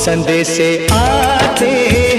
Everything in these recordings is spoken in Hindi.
संदेशे आते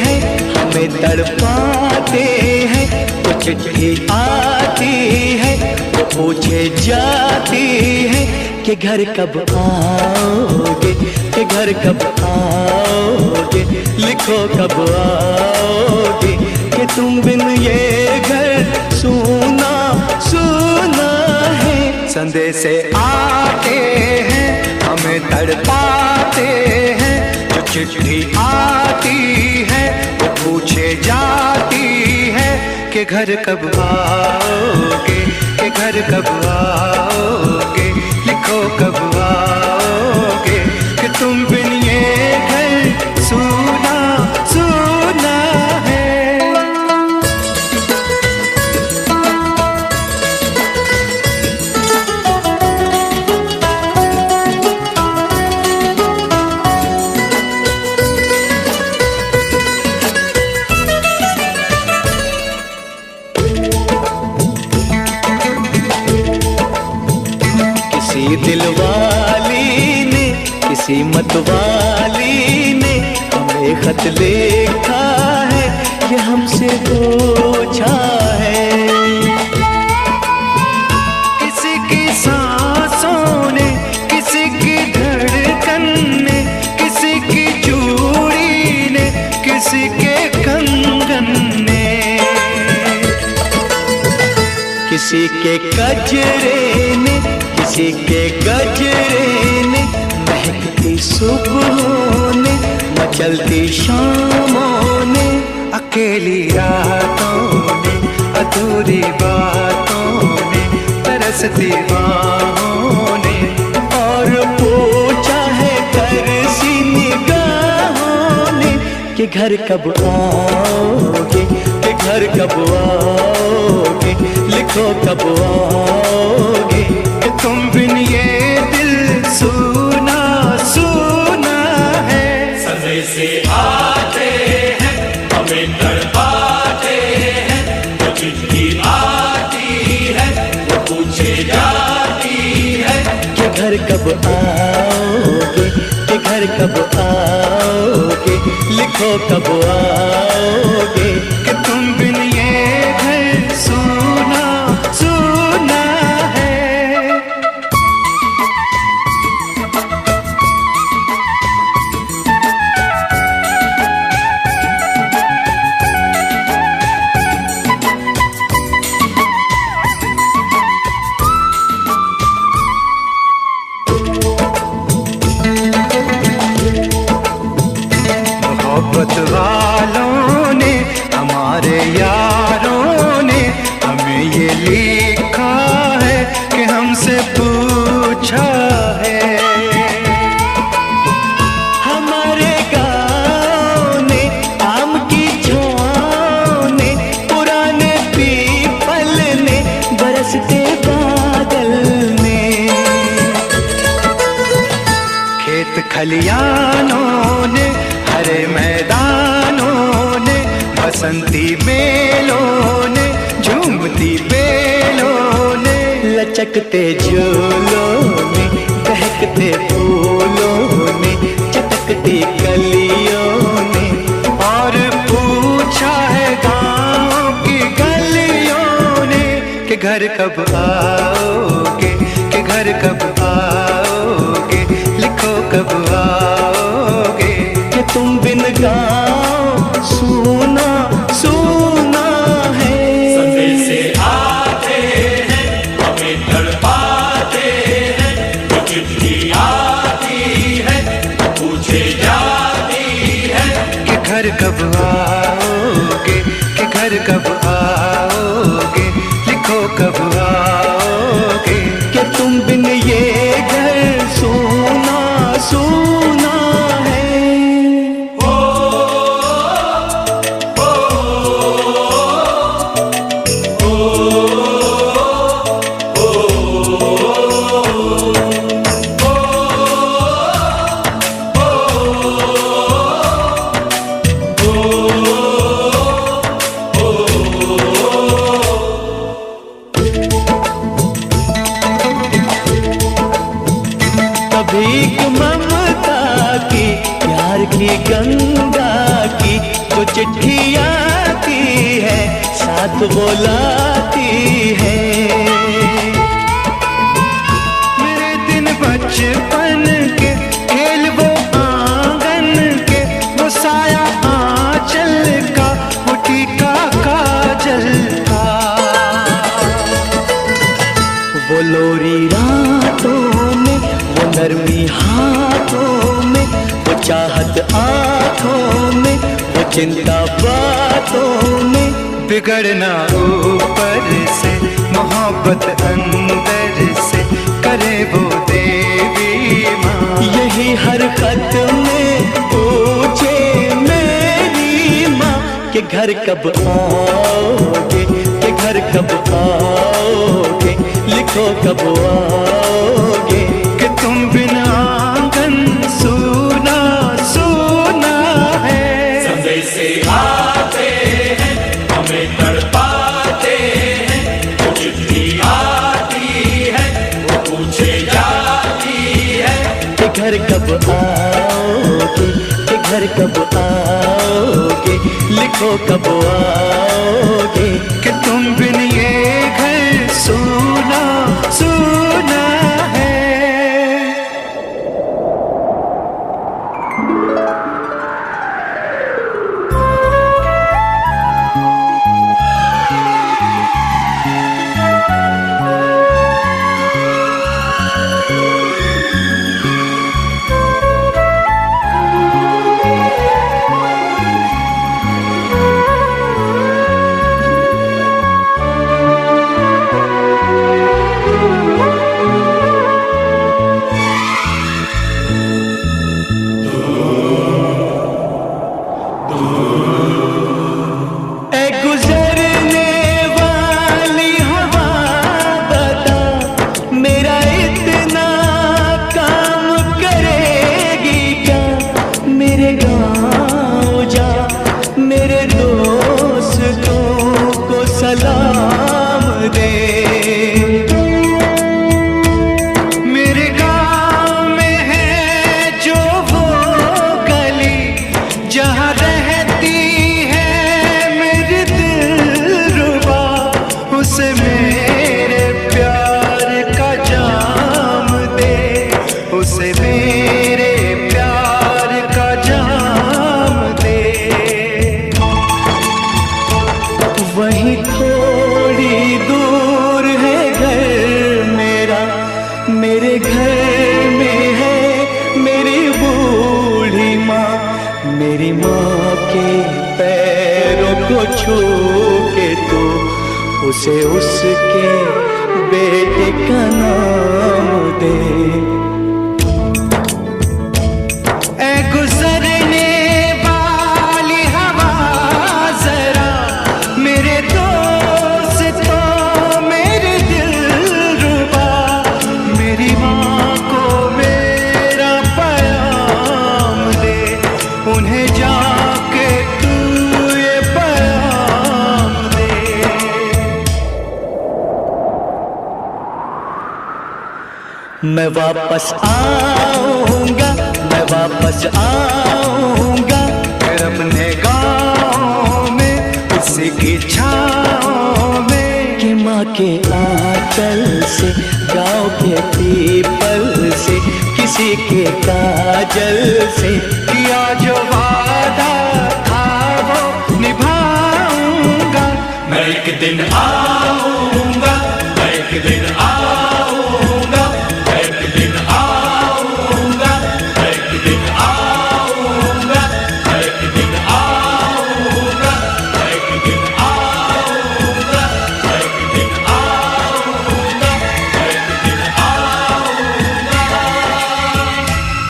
हैं हमें तड़पाते हैं, तो चिट्ठी आती है तो पूछे जाती है कि घर कब आओगे, कि घर कब आओगे, लिखो कब आओगे, कि तुम बिन ये घर सूना सूना है। संदेशे आते हैं हमें तड़पाते हैं, चिट्ठी आती है वो पूछे जाती है कि घर कब आओगे, कि घर कब आओगे, लिखो कब आओगे, कि तुम बिन ये घर सूना सूना है। किसी दिलवाली ने, किसी मतवाली ने हमें खत लिखा है, ये हमसे पूछा है। किसी की सांसों ने, किसी की धड़कन ने, किसी की चूड़ी ने, किसी के कंगन ने, किसी के गजरे ने, किसी के गजरे ने, महकती सुबहों ने, मचलती शामों ने, अकेली रातों ने, अधूरी बातों ने, तरसती बाहों ने, और पूछा है तरसी निगाहों ने कि घर कब आओगे, कि घर कब आओगे, लिखो कब आओगे, कि तुम बिन ये दिल सूना सूना है। संदेशे आते हैं हमें तड़पाते हैं, तो चिट्ठी आती है वो पूछे जाती है कि घर कब आओगे, कि घर कब आओगे, लिखो कब आओगे, कि तुम बिन ये घर सूना सूना है। मोहब्बत वालों ने, हमारे यारों ने हमें ये लिखा है कि हमसे पूछा है। हमारे गाँव ने, आम की छाँव ने, पुराने पीपल ने, बरसते बादल ने, खेत खलियानों ने, हरे मैदानों ने, बसंती बेलों ने, झूमती बेलों ने, लचकते झूलों ने, बहकते फूलों ने, चटकती कलियों ने, और पूछा है गाँव की गलियों ने कि घर कब आओगे, कि घर कब आओगे, लिखो कब आओगे, कि तुम बिन गाँव सूना सूना है। संदेशे आते हैं हमें तड़पाते हैं, तो चिट्ठी आती है पूछे जाती है कि घर कब आओगे, कि घर कब आओगे, लिखो कब आओगे, कि तुम बिन ये घर सूना सूना है। की गंगा की जो चिट्ठी आती है साथ वो लाती है। मेरे दिन बचपन के खेल वो आंगन के, वो साया आंचल का, वो टीका काजल का, वो लोरी रातों में, वो नरमी हाथों में, वो चाहत आँखों में, वो चिंता बातों में। बिगड़ना ऊपर से, मोहब्बत अंदर से, करे वो देवी माँ। यही हर खत में पूछे मेरी माँ कि घर कब आओगे, कि घर कब आओगे, लिखो कब आओगे, कि तुम बिना आंगन सूना सूना है। संदेश आते हैं हमें तड़पाते हैं, वो चिट्ठी आती है वो पूछे जाती है कि घर कब आओगे, कि घर कब आओगे, लिखो कब आओगे, कि तुम बिन ये घर सूना सूना है। सलाम दे, मेरे गाँव में है जो वो गली जहाँ रहती है मेरी दिलरुबा, उसे मेरे प्यार का जाम दे, उसे मेरे प्यार का जाम दे। वहीं थोड़ी दूर है घर मेरा, मेरे घर में है मेरी बूढ़ी माँ। मेरी माँ के पैरों को छू के तो उसे उसके बेटे का नाम दे। ऐ गुजरने वाली हवा जरा मेरे दोस्तों मेरे दिलरुबा, मेरी माँ को मेरा पैगाम दे, उन्हें जाके तू ये पैगाम दे। मैं वापस आऊंगा, मैं वापस आऊंगा, फिर अपने गाँव में उसी की छाँव में, कि माँ के आंचल से, गाँव के पीपल से, किसी के काजल से, किया जो वादा था वो निभाऊंगा। मैं एक दिन